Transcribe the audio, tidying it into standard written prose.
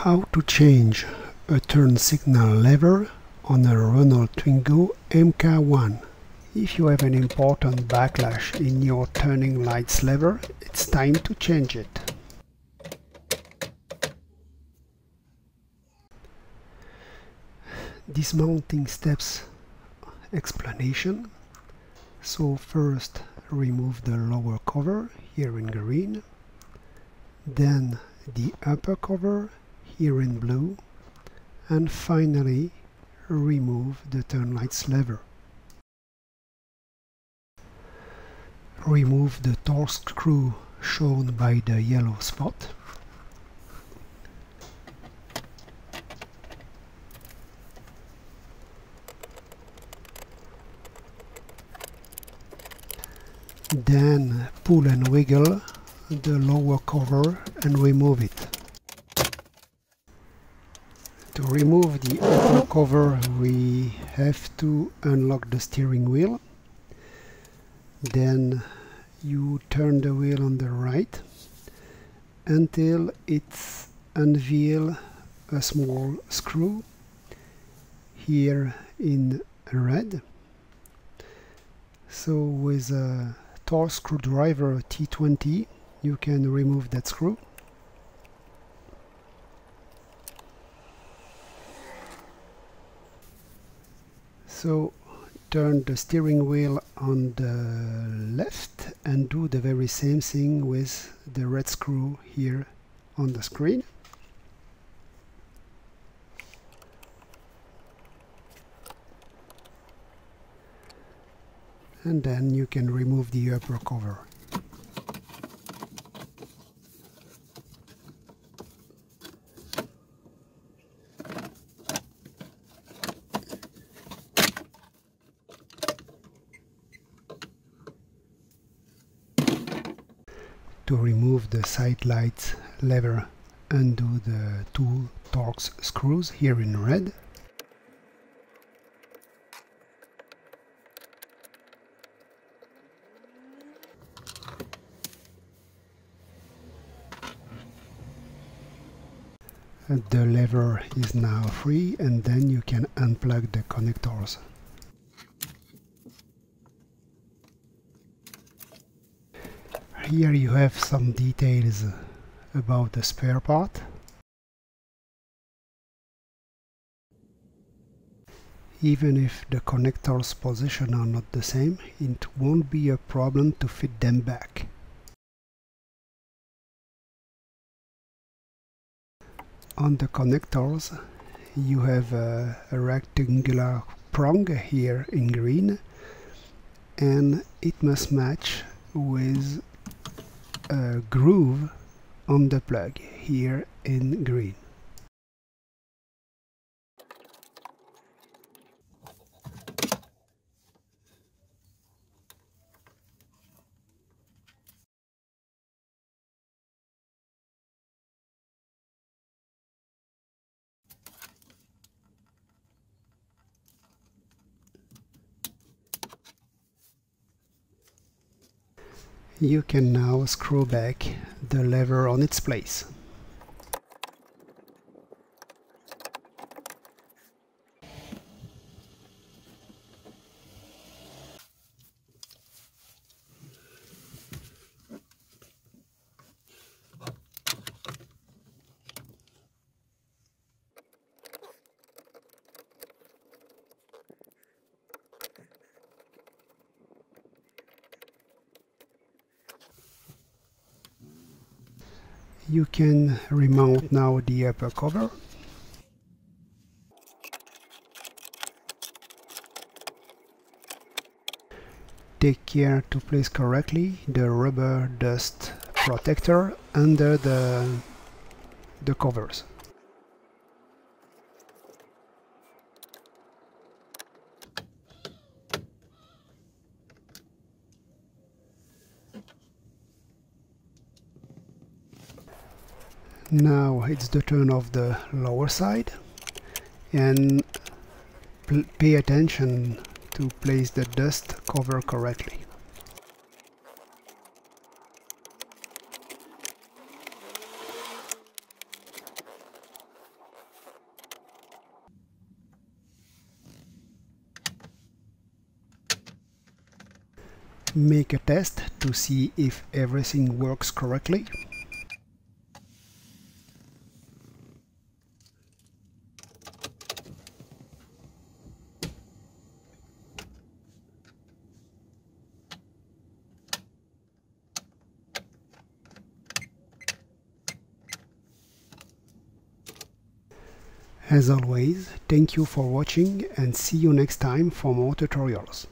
How to change a turn signal lever on a Renault Twingo MK1. If you have an important backlash in your turning lights lever, it's time to change it. Dismounting steps explanation. So first remove the lower cover here in green, then the upper cover here in blue, and finally remove the turn lights lever. Remove the torque screw shown by the yellow spot. Then pull and wiggle the lower cover and remove it. To remove the upper cover, we have to unlock the steering wheel. Then you turn the wheel on the right until it unveils a small screw here in red. So with a torque screwdriver T20 you can remove that screw. So turn the steering wheel on the left and do the very same thing with the red screw here on the screen. And then you can remove the upper cover. To remove the side lights lever, undo the two torque screws here in red. The lever is now free, and then you can unplug the connectors. Here you have some details about the spare part. Even if the connectors' position are not the same, it won't be a problem to fit them back. On the connectors you have a rectangular prong here in green, and it must match with a groove on the plug here in green. You can now screw back the lever on its place. You can remount now the upper cover. Take care to place correctly the rubber dust protector under the covers. Now it's the turn of the lower side, and pay attention to place the dust cover correctly. make a test to see if everything works correctly. As always, thank you for watching and see you next time for more tutorials.